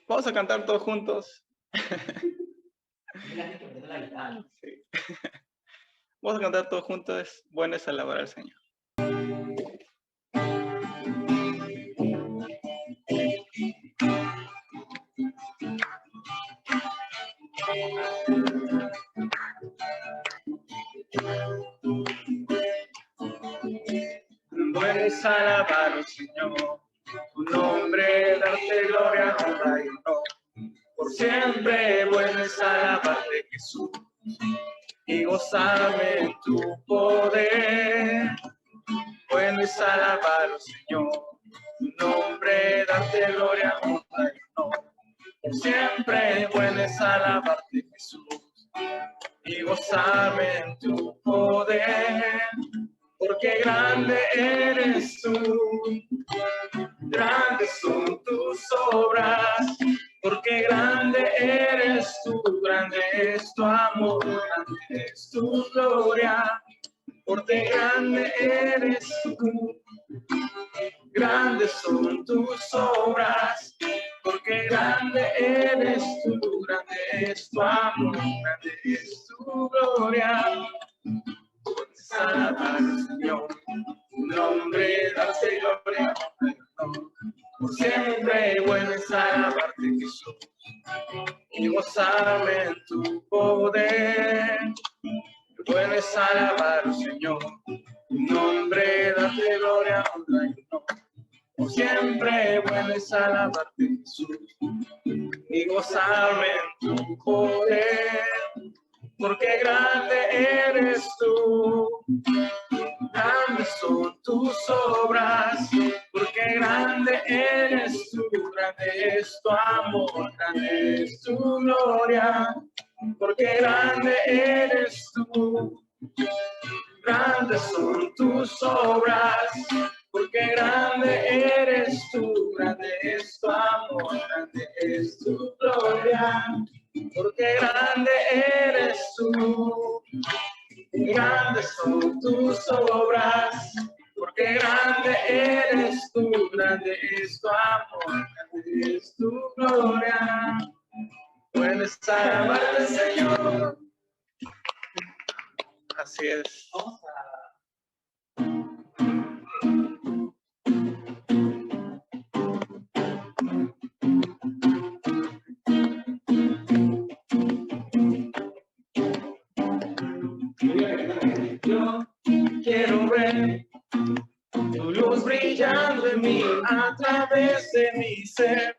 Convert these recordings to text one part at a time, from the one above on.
Vamos a cantar todos juntos. Sí. Vamos a cantar todos juntos. Bueno es alabar al Señor. Bueno es alabar al Señor, tu nombre, darte gloria, honra y honor. Por siempre bueno es alabarte, Jesús, y gozarme en tu poder. Bueno es alabar al Señor, tu nombre, darte gloria, honra y honor. Por siempre bueno es alabarte, Jesús, y gozarme en tu poder. Porque grande eres tú, grandes son tus obras, porque grande eres tú, grande es tu amor, grande es tu gloria, porque grande eres tú, grandes son tus obras, porque grande eres tú, grande es tu amor, grande es tu gloria. Alabar al Señor, tu nombre darte gloria, por siempre bueno es alabarte, Jesús, y gozarme en tu poder. Bueno es alabar al Señor, tu nombre darte gloria, honra y honor. Por siempre bueno es alabarte, Jesús, y gozarme en tu poder. Porque grande eres tú, grandes son tus obras, porque grande eres tú, grande es tu amor, grande es tu gloria, porque grande eres tú, grandes son tus obras, porque grande eres tú, grande es tu amor, grande es tu gloria, porque grande eres tú, grandes son tus obras, porque grande eres tú, grande es tu amor, grande es tu gloria. Puedes alabarte, Señor. Así es. Yo quiero ver tu luz brillando en mí a través de mi ser,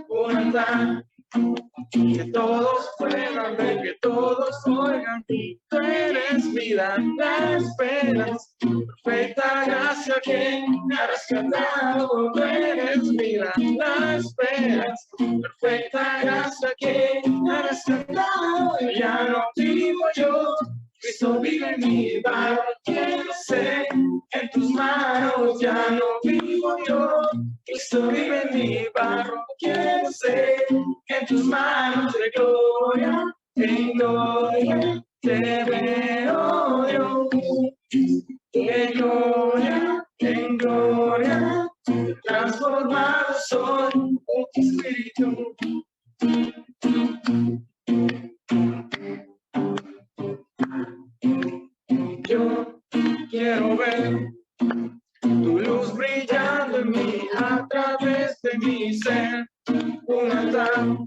un altar que todos puedan ver, que todos oigan, tú eres vida, la esperanza, perfecta gracia que me ha rescatado, tú eres vida, la esperanza, perfecta gracia que me ha rescatado, ya no vivo yo, Cristo vive en mi barro, quiero ser en tus manos, ya no vivo yo, Cristo vive en mi barro, quiero ser en tus manos de gloria, en gloria, te veo yo, de gloria, en gloria, transformado soy por tu espíritu. Yo quiero ver tu luz brillando en mí a través de mi ser, un altar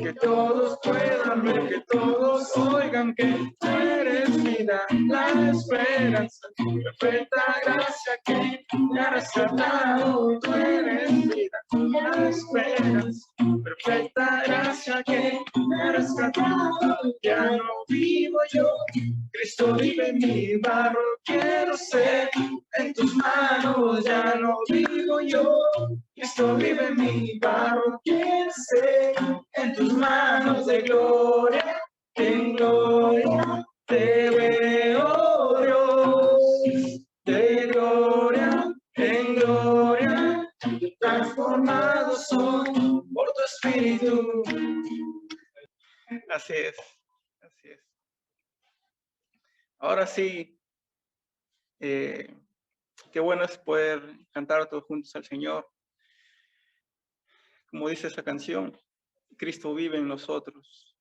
que todos puedan ver, que todos oigan que tú eres vida, la esperanza, perfecta gracia que me ha rescatado, tú eres vida, la esperanza, perfecta gracia que me ha rescatado, ya no vivo yo, Cristo vive en mi barro, quiero ser en tus manos, ya no vivo yo, Cristo vive en mi barro, quiero ser en tus manos de gloria, en gloria te veo Dios, de gloria en gloria, transformados son por tu espíritu. Así es, así es. Ahora sí, qué bueno es poder cantar todos juntos al Señor. como dice esa canción, Cristo vive en nosotros.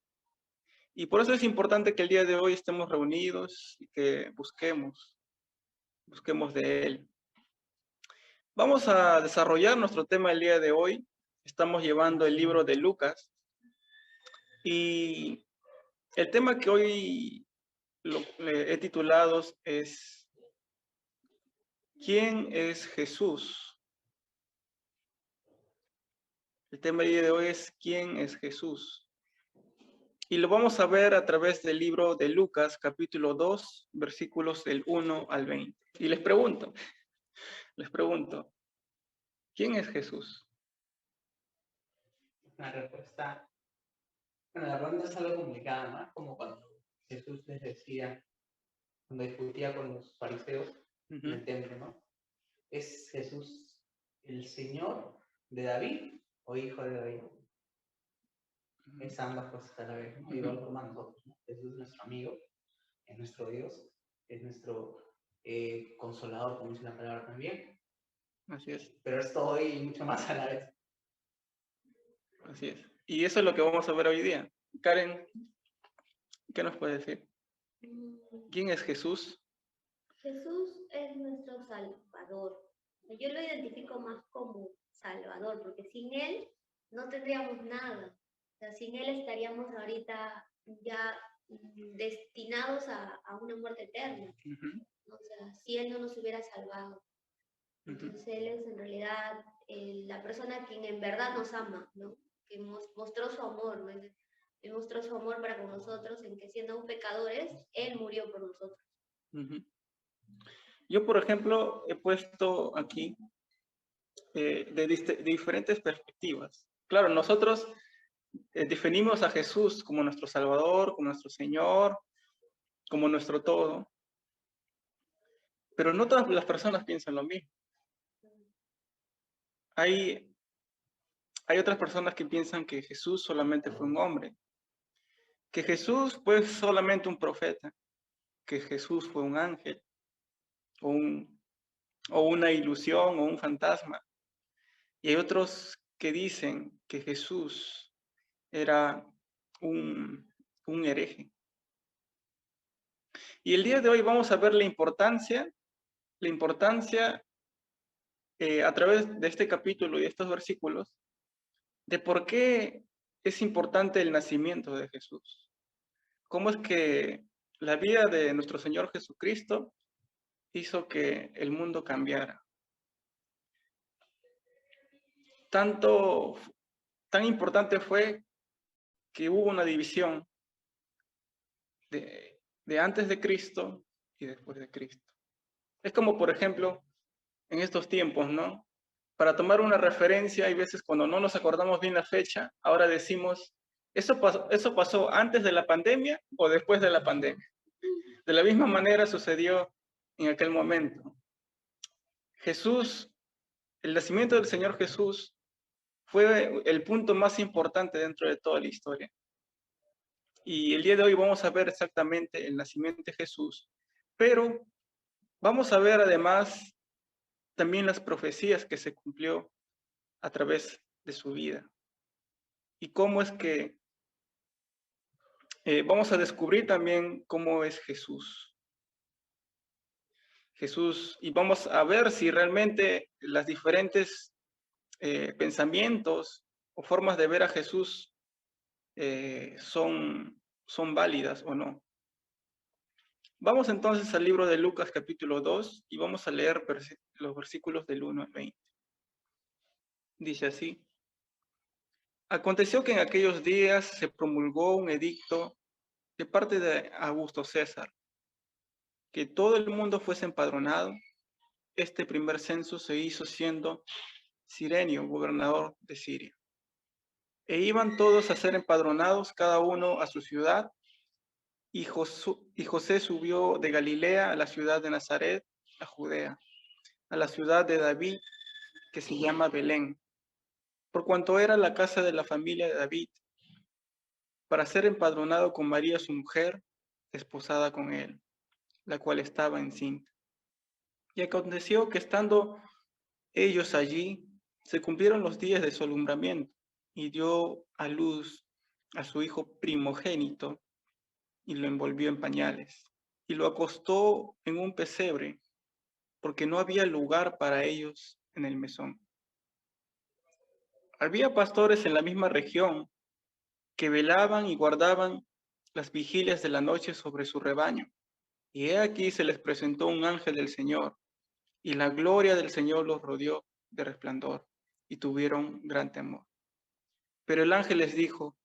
Y por eso es importante que el día de hoy estemos reunidos y que busquemos de Él. Vamos a desarrollar nuestro tema el día de hoy. Estamos llevando el libro de Lucas. Y el tema que hoy he titulado es ¿Quién es Jesús? El tema del día de hoy es ¿Quién es Jesús? Y lo vamos a ver a través del libro de Lucas, capítulo 2, versículos del 1 al 20. Y les pregunto, ¿quién es Jesús? La respuesta, bueno, la pregunta es algo complicada, ¿no? Como cuando Jesús les decía, cuando discutía con los fariseos en el templo, ¿no? ¿Es Jesús el Señor de David o hijo de David? Es ambas cosas a la vez, ¿no? Igual como a nosotros, ¿no? Jesús es nuestro amigo, es nuestro Dios, es nuestro consolador, como dice la palabra también. Así es. Pero es todo y mucho más a la vez. Así es. Y eso es lo que vamos a ver hoy día. Karen, ¿qué nos puede decir? ¿Quién es Jesús? Jesús es nuestro Salvador. Yo lo identifico más como Salvador, porque sin Él no tendríamos nada. O sea, sin Él estaríamos ahorita ya destinados a una muerte eterna. O sea, si Él no nos hubiera salvado. Entonces Él es en realidad la persona quien en verdad nos ama, ¿no? Que mostró su amor, ¿no? Él mostró su amor para con nosotros, en que siendo pecadores, Él murió por nosotros. Yo, por ejemplo, he puesto aquí de diferentes perspectivas. Claro, nosotros definimos a Jesús como nuestro Salvador, como nuestro Señor, como nuestro todo, pero no todas las personas piensan lo mismo. Hay otras personas que piensan que Jesús solamente fue un hombre, que Jesús fue solamente un profeta, que Jesús fue un ángel, o una ilusión, o un fantasma. Y hay otros que dicen que Jesús era un hereje. Y el día de hoy vamos a ver la importancia a través de este capítulo y de estos versículos, de por qué es importante el nacimiento de Jesús. Cómo es que la vida de nuestro Señor Jesucristo hizo que el mundo cambiara. Tan importante fue que hubo una división de antes de Cristo y después de Cristo. Es como, por ejemplo, en estos tiempos, ¿no? Para tomar una referencia, hay veces cuando no nos acordamos bien la fecha, ahora decimos, ¿eso pasó antes de la pandemia o después de la pandemia? De la misma manera sucedió en aquel momento. El nacimiento del Señor Jesús fue el punto más importante dentro de toda la historia. Y el día de hoy vamos a ver exactamente el nacimiento de Jesús, pero vamos a ver además también las profecías que se cumplió a través de su vida. Y cómo es que vamos a descubrir también cómo es Jesús. Y vamos a ver si realmente las diferentes pensamientos o formas de ver a Jesús son válidas o no. Vamos entonces al libro de Lucas capítulo 2 y vamos a leer los versículos del 1 al 20. Dice así: Aconteció que en aquellos días se promulgó un edicto de parte de Augusto César, que todo el mundo fuese empadronado. Este primer censo se hizo siendo Cirenio gobernador de Siria. E iban todos a ser empadronados, cada uno a su ciudad, y José subió de Galilea a la ciudad de Nazaret, a Judea, a la ciudad de David, que se llama Belén, por cuanto era la casa de la familia de David, para ser empadronado con María su mujer, desposada con él, la cual estaba encinta. Y aconteció que estando ellos allí, se cumplieron los días de su alumbramiento, y dio a luz a su hijo primogénito y lo envolvió en pañales y lo acostó en un pesebre porque no había lugar para ellos en el mesón. Había pastores en la misma región que velaban y guardaban las vigilias de la noche sobre su rebaño. Y he aquí se les presentó un ángel del Señor, y la gloria del Señor los rodeó de resplandor, y tuvieron gran temor. Pero el ángel les dijo: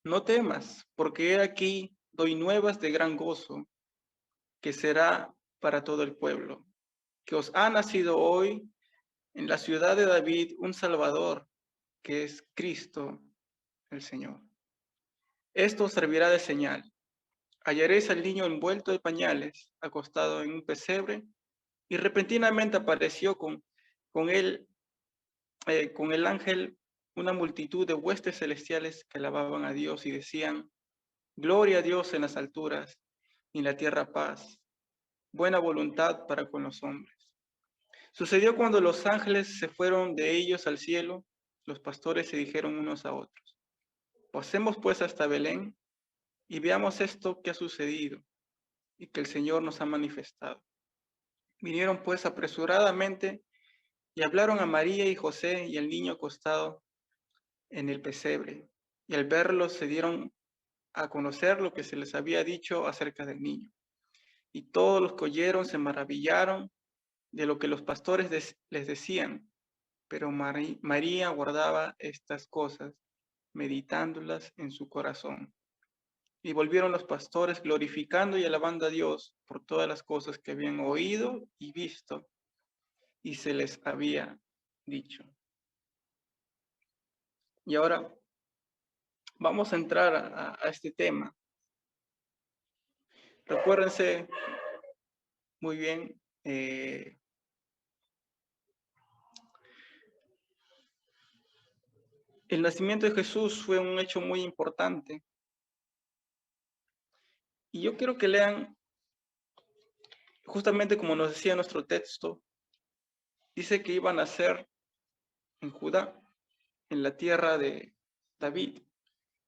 no temas, porque he aquí doy nuevas de gran gozo, que será para todo el pueblo, que os ha nacido hoy en la ciudad de David un Salvador, que es Cristo el Señor. Esto os servirá de señal. Hallaréis al niño envuelto de pañales, acostado en un pesebre, y repentinamente apareció con él, con el ángel, una multitud de huestes celestiales que alababan a Dios y decían: gloria a Dios en las alturas, y en la tierra paz, buena voluntad para con los hombres. Sucedió cuando los ángeles se fueron de ellos al cielo, los pastores se dijeron unos a otros: pasemos pues hasta Belén y veamos esto que ha sucedido y que el Señor nos ha manifestado. Vinieron pues apresuradamente y hablaron a María y José y al niño acostado en el pesebre. Y al verlos se dieron a conocer lo que se les había dicho acerca del niño. Y todos los que oyeron se maravillaron de lo que los pastores les decían. Pero María guardaba estas cosas, meditándolas en su corazón. Y volvieron los pastores glorificando y alabando a Dios por todas las cosas que habían oído y visto y se les había dicho. Y ahora vamos a entrar a este tema. Recuérdense muy bien, el nacimiento de Jesús fue un hecho muy importante. Y yo quiero que lean, justamente como nos decía nuestro texto, dice que iba a nacer en Judá, en la tierra de David.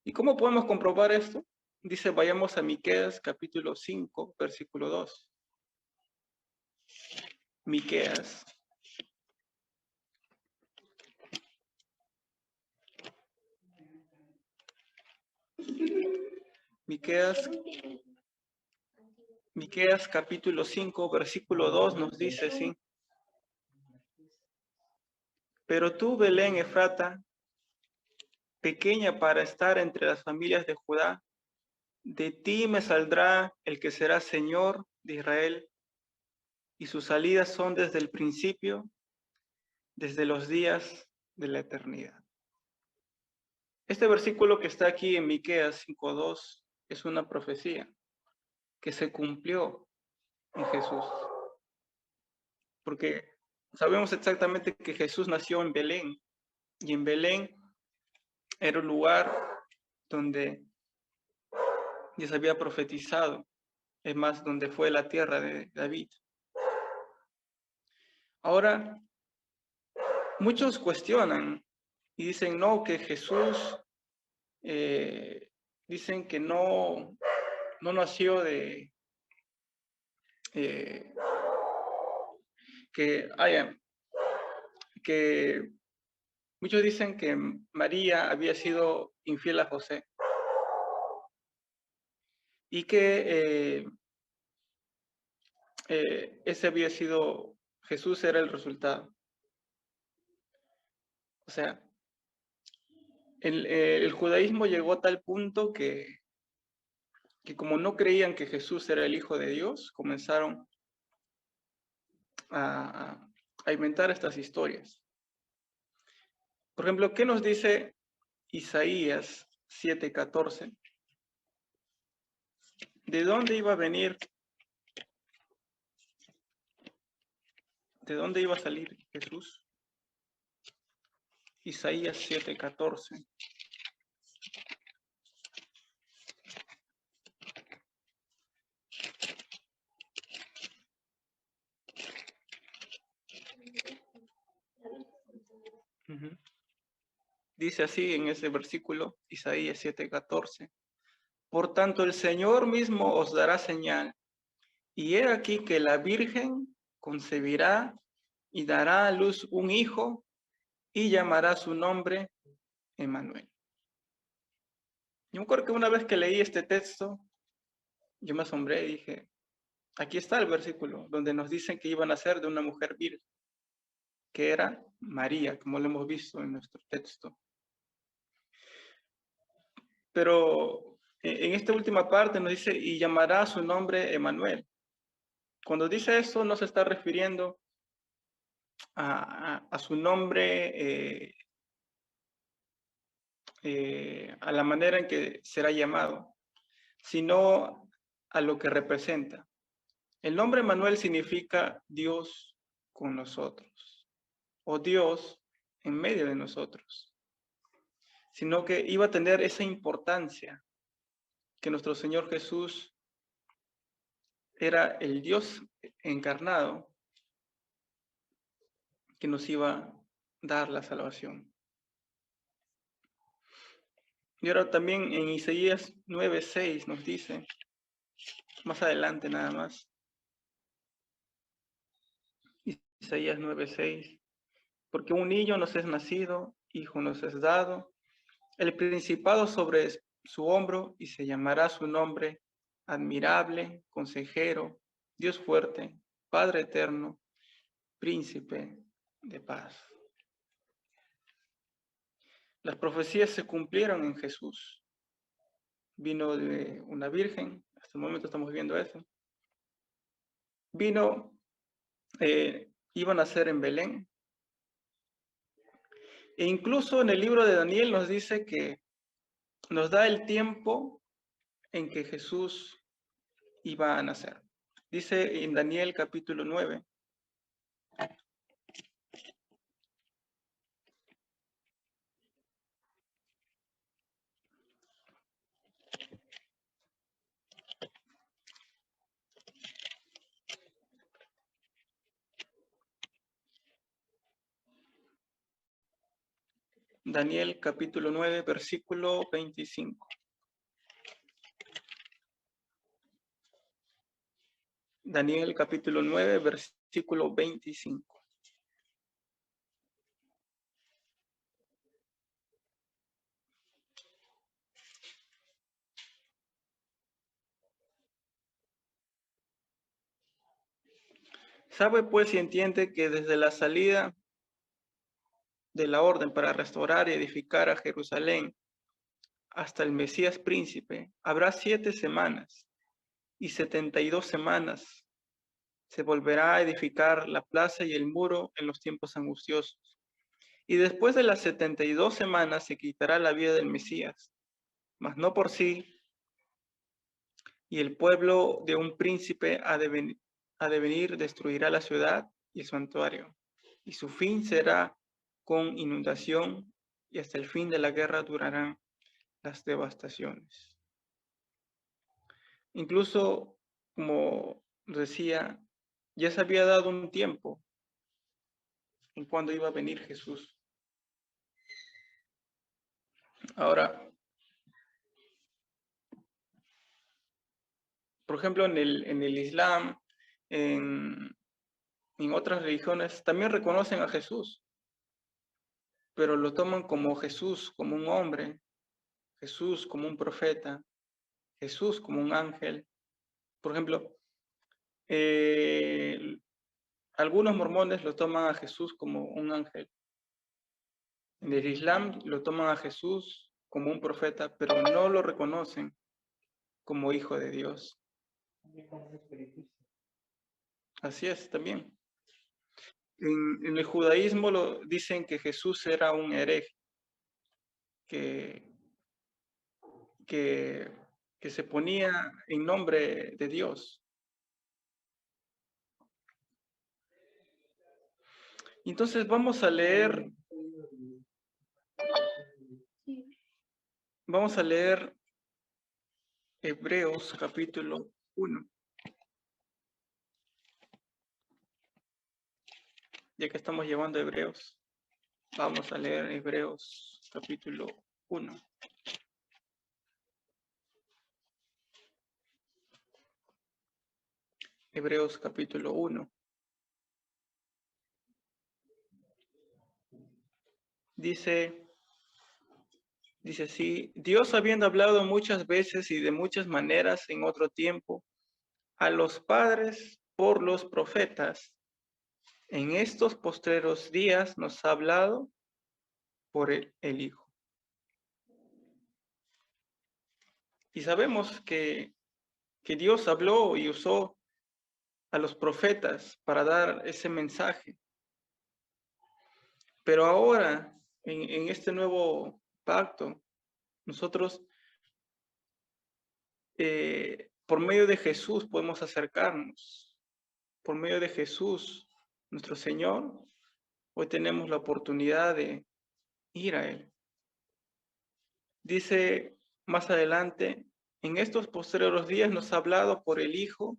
¿Y cómo podemos comprobar esto? Dice, vayamos a Miqueas capítulo 5, versículo 2. Miqueas. Miqueas capítulo 5, versículo 2 nos dice, sí. Pero tú, Belén Efrata, pequeña para estar entre las familias de Judá, de ti me saldrá el que será Señor de Israel, y sus salidas son desde el principio, desde los días de la eternidad. Este versículo que está aquí en Miqueas 5:2 es una profecía que se cumplió en Jesús. Porque sabemos exactamente que Jesús nació en Belén, y en Belén era un lugar donde ya se había profetizado, es más, donde fue la tierra de David. Ahora, muchos cuestionan y dicen, no, que Jesús, dicen que no nació de, que muchos dicen que María había sido infiel a José y que ese había sido, Jesús era el resultado. O sea, el judaísmo llegó a tal punto que como no creían que Jesús era el Hijo de Dios, comenzaron a inventar estas historias. Por ejemplo, ¿qué nos dice Isaías 7:14? ¿De dónde iba a venir? ¿De dónde iba a salir Jesús? Isaías 7:14. Dice así en ese versículo, Isaías 7:14. Por tanto, el Señor mismo os dará señal, y he aquí que la Virgen concebirá y dará a luz un hijo, y llamará su nombre Emmanuel. Yo me acuerdo que una vez que leí este texto, yo me asombré y dije, aquí está el versículo donde nos dicen que iban a ser de una mujer virgen, que era María, como lo hemos visto en nuestro texto. Pero en esta última parte nos dice, y llamará su nombre Emmanuel. Cuando dice eso, no se está refiriendo a su nombre, a la manera en que será llamado, sino a lo que representa. El nombre Emmanuel significa Dios con nosotros, o Dios en medio de nosotros, sino que iba a tener esa importancia que nuestro Señor Jesús era el Dios encarnado que nos iba a dar la salvación. Y ahora también en Isaías 9:6 nos dice, más adelante nada más, Isaías 9:6, porque un niño nos es nacido, hijo nos es dado, el principado sobre su hombro, y se llamará su nombre admirable, consejero, Dios fuerte, Padre eterno, príncipe de paz. Las profecías se cumplieron en Jesús. Vino de una virgen, hasta el momento estamos viendo eso. Iba a nacer en Belén. E incluso en el libro de Daniel nos dice que nos da el tiempo en que Jesús iba a nacer. Dice en Daniel capítulo 9. Daniel capítulo 9, versículo 25. Daniel capítulo 9, versículo 25. Sabe pues y entiende que desde la salida de la orden para restaurar y edificar a Jerusalén hasta el Mesías príncipe, habrá 7 semanas, y 72 semanas se volverá a edificar la plaza y el muro en los tiempos angustiosos. Y después de las 72 semanas se quitará la vida del Mesías, mas no por sí, y el pueblo de un príncipe ha de venir, destruirá la ciudad y el santuario, y su fin será con inundación, y hasta el fin de la guerra durarán las devastaciones. Incluso, como decía, ya se había dado un tiempo en cuando iba a venir Jesús. Ahora, por ejemplo, en el Islam, en otras religiones, también reconocen a Jesús, pero lo toman como Jesús, como un hombre, Jesús como un profeta, Jesús como un ángel. Por ejemplo, algunos mormones lo toman a Jesús como un ángel. En el Islam lo toman a Jesús como un profeta, pero no lo reconocen como hijo de Dios. Así es también. En el judaísmo dicen que Jesús era un hereje, que se ponía en nombre de Dios. Entonces vamos a leer Hebreos capítulo 1. Ya que estamos llevando Hebreos, vamos a leer Hebreos capítulo 1. Hebreos capítulo 1. Dice así: Dios, habiendo hablado muchas veces y de muchas maneras en otro tiempo a los padres por los profetas, en estos postreros días nos ha hablado por el Hijo. Y sabemos que Dios habló y usó a los profetas para dar ese mensaje. Pero ahora, en este nuevo pacto, nosotros, por medio de Jesús, podemos acercarnos. Por medio de Jesús, nuestro Señor, hoy tenemos la oportunidad de ir a Él. Dice más adelante, en estos posteriores días nos ha hablado por el Hijo,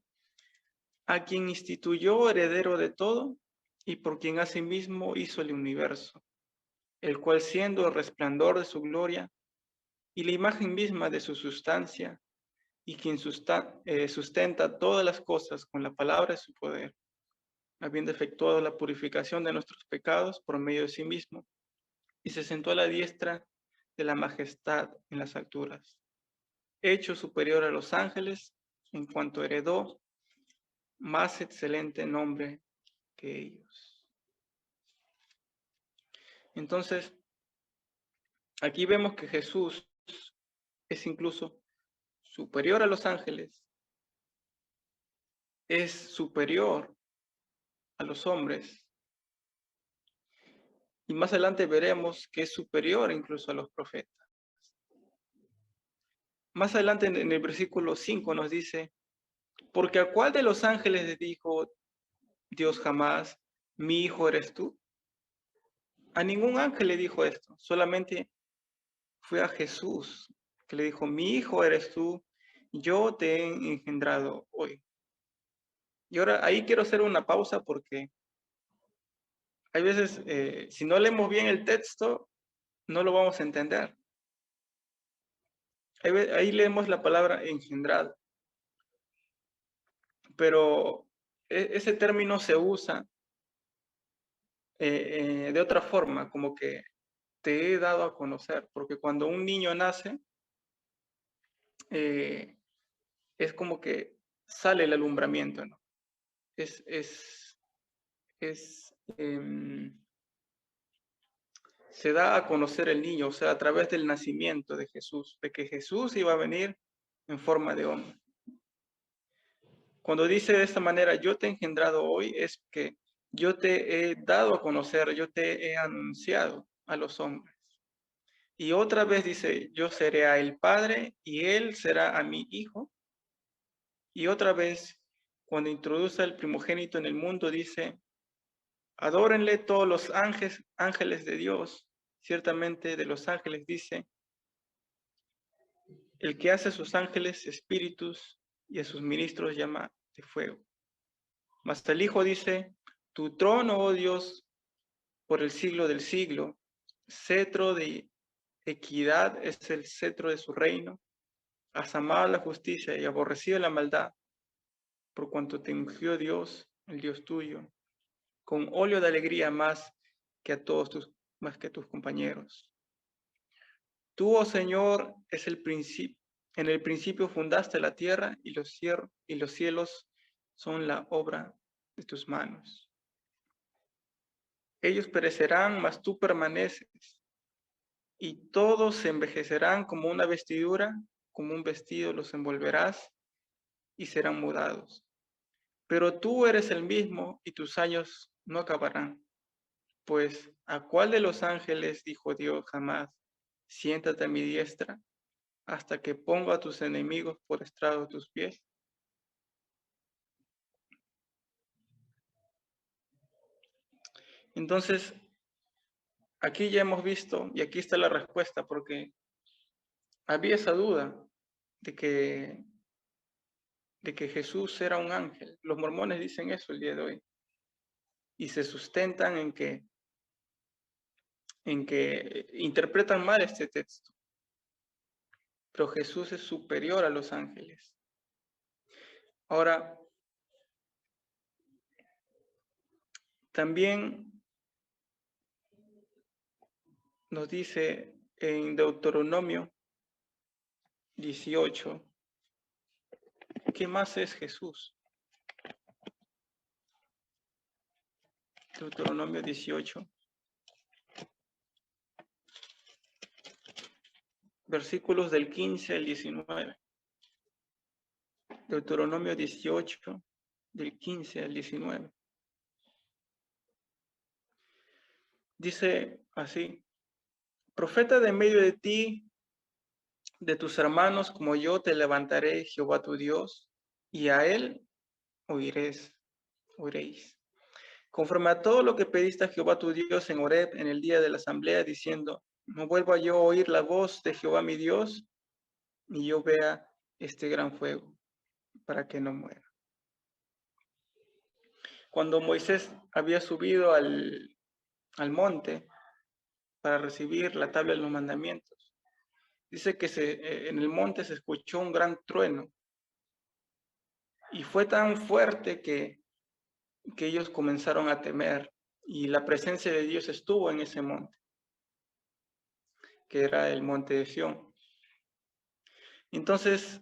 a quien instituyó heredero de todo y por quien asimismo hizo el universo, el cual siendo el resplandor de su gloria y la imagen misma de su sustancia, y quien sustenta todas las cosas con la palabra de su poder, habiendo efectuado la purificación de nuestros pecados por medio de sí mismo, y se sentó a la diestra de la majestad en las alturas, hecho superior a los ángeles, en cuanto heredó más excelente nombre que ellos. Entonces, aquí vemos que Jesús es incluso superior a los ángeles, es superior a los hombres, y más adelante veremos que es superior incluso a los profetas. Más adelante en el versículo 5 nos dice, porque ¿a cuál de los ángeles le dijo Dios jamás, mi hijo eres tú? A ningún ángel le dijo esto, solamente fue a Jesús que le dijo, mi hijo eres tú, yo te he engendrado hoy. Y ahora ahí quiero hacer una pausa porque hay veces, si no leemos bien el texto, no lo vamos a entender. Ahí leemos la palabra engendrado, pero ese término se usa de otra forma, como que te he dado a conocer, porque cuando un niño nace, es como que sale el alumbramiento, ¿no? Se da a conocer el niño, o sea, a través del nacimiento de Jesús, de que Jesús iba a venir en forma de hombre. Cuando dice de esta manera, yo te he engendrado hoy, es que yo te he dado a conocer, yo te he anunciado a los hombres. Y otra vez dice, yo seré a el Padre y él será a mi Hijo. Y otra vez, cuando introduce al primogénito en el mundo, dice, adórenle todos los ángeles de Dios. Ciertamente de los ángeles dice, el que hace a sus ángeles espíritus y a sus ministros llama de fuego. Mas el Hijo dice, tu trono, oh Dios, por el siglo del siglo, cetro de equidad es el cetro de su reino. Has amado la justicia y aborrecido la maldad, por cuanto te ungió Dios, el Dios tuyo, con óleo de alegría más que a más que a tus compañeros. Tú, oh Señor, en el principio fundaste la tierra y los cielos son la obra de tus manos. Ellos perecerán, mas tú permaneces, y todos se envejecerán como una vestidura, como un vestido los envolverás y serán mudados. Pero tú eres el mismo y tus años no acabarán. Pues, ¿a cuál de los ángeles dijo Dios jamás, siéntate a mi diestra, hasta que ponga a tus enemigos por estrado de tus pies? Entonces, aquí ya hemos visto, y aquí está la respuesta, porque había esa duda de que Jesús era un ángel. Los mormones dicen eso el día de hoy. Y se sustentan en que en que interpretan mal este texto. Pero Jesús es superior a los ángeles. Ahora, también nos dice en Deuteronomio 18, ¿qué más es Jesús? Deuteronomio 18, versículos del 15 al 19. Deuteronomio 18, del 15 al 19. Dice así: profeta de en medio de ti, de tus hermanos, como yo, te levantaré, Jehová tu Dios, y a él oiréis. Conforme a todo lo que pediste a Jehová tu Dios en Horeb, en el día de la asamblea, diciendo: no vuelva yo a oír la voz de Jehová mi Dios, ni yo vea este gran fuego, para que no muera. Cuando Moisés había subido al monte para recibir la tabla de los mandamientos, dice que en el monte se escuchó un gran trueno, y fue tan fuerte que ellos comenzaron a temer, y la presencia de Dios estuvo en ese monte, que era el monte de Sión. Entonces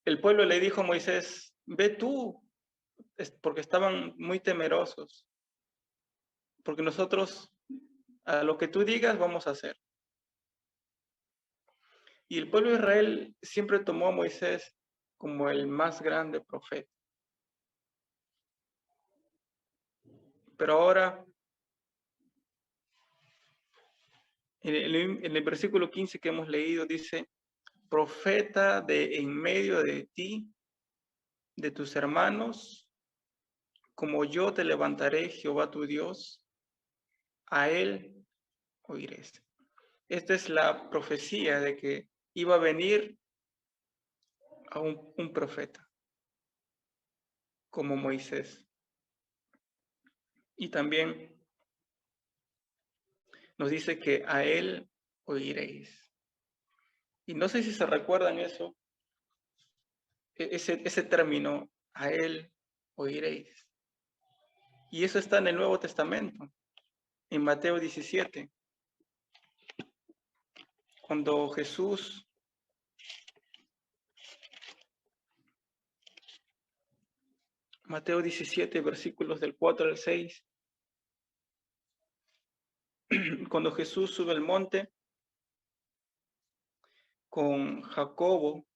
el pueblo le dijo a Moisés: ve tú, porque estaban muy temerosos, porque nosotros a lo que tú digas vamos a hacer. Y el pueblo de Israel siempre tomó a Moisés como el más grande profeta. Pero ahora, en el versículo 15 que hemos leído, dice: profeta de en medio de ti, de tus hermanos, como yo te levantaré, Jehová tu Dios, a él oiréis. Esta es la profecía de que iba a venir a un profeta como Moisés. Y también nos dice que a él oiréis. Y no sé si se recuerdan eso, ese término, a él oiréis. Y eso está en el Nuevo Testamento, en Mateo 17, cuando Jesús Mateo 17, versículos del 4 al 6, cuando Jesús sube al monte con Jacobo,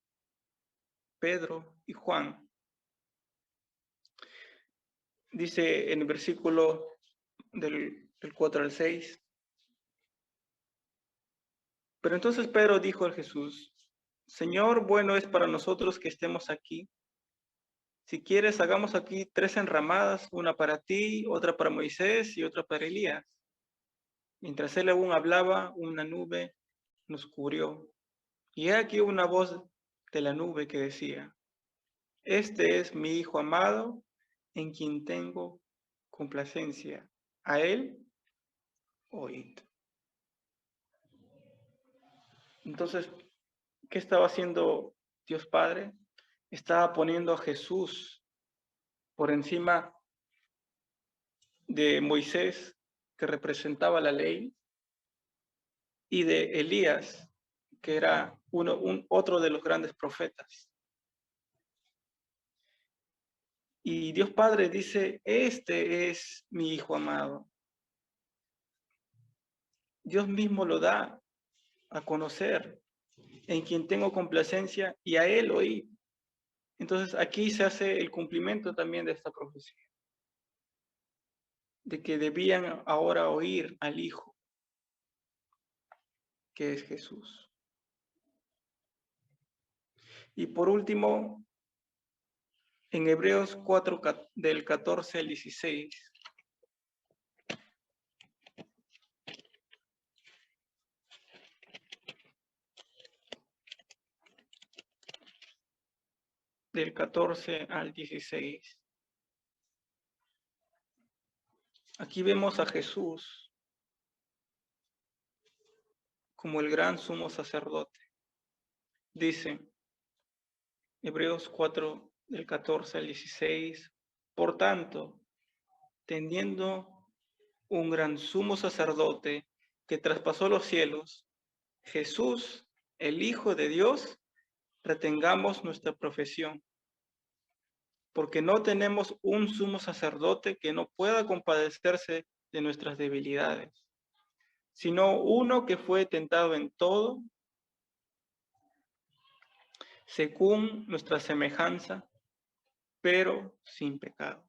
Pedro y Juan. Dice en el versículo del 4 al 6. Pero entonces Pedro dijo a Jesús: Señor, bueno es para nosotros que estemos aquí. Si quieres, hagamos aquí 3 enramadas, una para ti, otra para Moisés y otra para Elías. Mientras él aún hablaba, una nube nos cubrió. Y he aquí una voz de la nube que decía: este es mi Hijo amado, en quien tengo complacencia. A él oíd. Entonces, ¿qué estaba haciendo Dios Padre? Estaba poniendo a Jesús por encima de Moisés, que representaba la ley, y de Elías, que era otro de los grandes profetas. Y Dios Padre dice: este es mi Hijo amado. Dios mismo lo da a conocer, en quien tengo complacencia, y a él oí. Entonces aquí se hace el cumplimiento también de esta profecía, de que debían ahora oír al Hijo, que es Jesús. Y por último, en Hebreos 4, del 14 al 16, del 14 al 16. Aquí vemos a Jesús como el gran sumo sacerdote. Dice Hebreos 4, del 14 al 16, por tanto, teniendo un gran sumo sacerdote que traspasó los cielos, Jesús, el Hijo de Dios, retengamos nuestra profesión, porque no tenemos un sumo sacerdote que no pueda compadecerse de nuestras debilidades, sino uno que fue tentado en todo, según nuestra semejanza, pero sin pecado.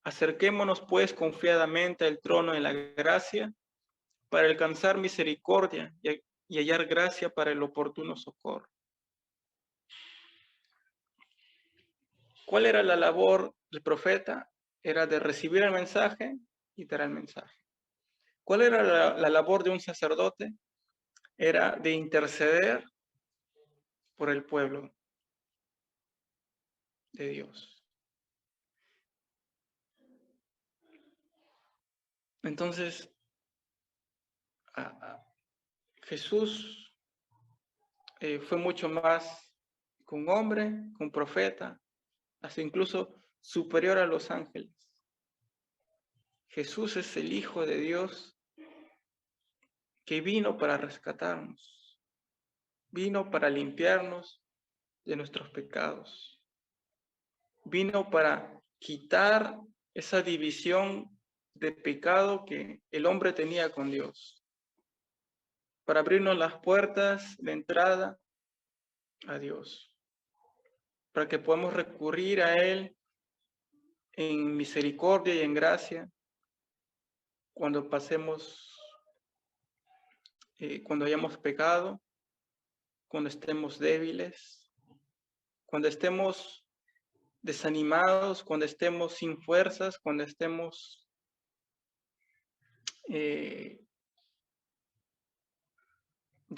Acerquémonos pues confiadamente al trono de la gracia para alcanzar misericordia y hallar gracia para el oportuno socorro. ¿Cuál era la labor del profeta? Era de recibir el mensaje y dar el mensaje. ¿Cuál era la labor de un sacerdote? Era de interceder por el pueblo de Dios. Entonces, Jesús fue mucho más que un hombre, que un profeta, hasta incluso superior a los ángeles. Jesús es el Hijo de Dios que vino para rescatarnos, vino para limpiarnos de nuestros pecados, vino para quitar esa división de pecado que el hombre tenía con Dios, para abrirnos las puertas de entrada a Dios, para que podamos recurrir a Él en misericordia y en gracia cuando pasemos, cuando hayamos pecado, cuando estemos débiles, cuando estemos desanimados, cuando estemos sin fuerzas, cuando estemos de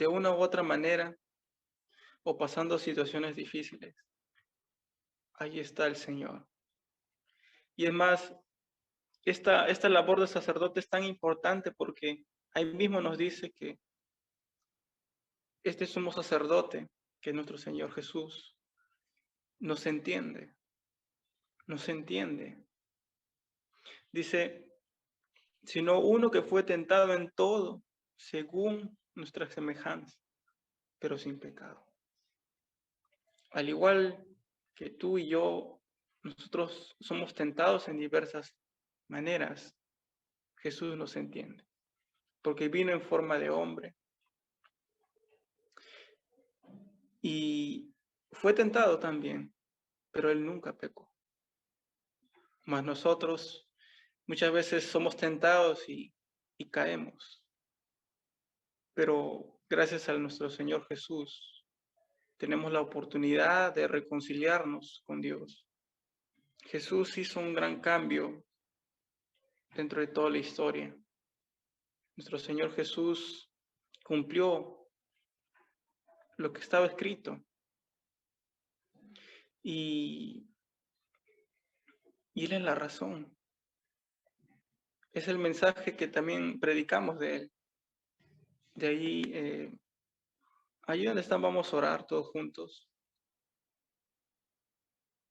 una u otra manera o pasando situaciones difíciles. Ahí está el Señor. Y es más, esta labor de sacerdote es tan importante porque ahí mismo nos dice que este sumo sacerdote, que es nuestro Señor Jesús, nos entiende. Dice, sino uno que fue tentado en todo, según nuestra semejanza, pero sin pecado. Al igual que tú y yo, nosotros somos tentados en diversas maneras. Jesús nos entiende, porque vino en forma de hombre y fue tentado también, pero él nunca pecó. Mas nosotros muchas veces somos tentados y caemos, pero gracias a nuestro Señor Jesús tenemos la oportunidad de reconciliarnos con Dios. Jesús hizo un gran cambio dentro de toda la historia. Nuestro Señor Jesús cumplió lo que estaba escrito. Y Él es la razón. Es el mensaje que también predicamos de Él. De ahí, ahí donde están, vamos a orar todos juntos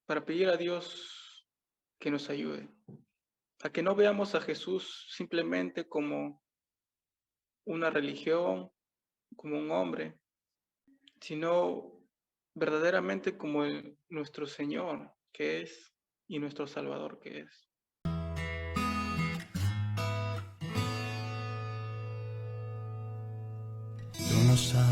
para pedir a Dios que nos ayude. A que no veamos a Jesús simplemente como una religión, como un hombre, sino verdaderamente como nuestro Señor que es y nuestro Salvador que es. Tú no sabes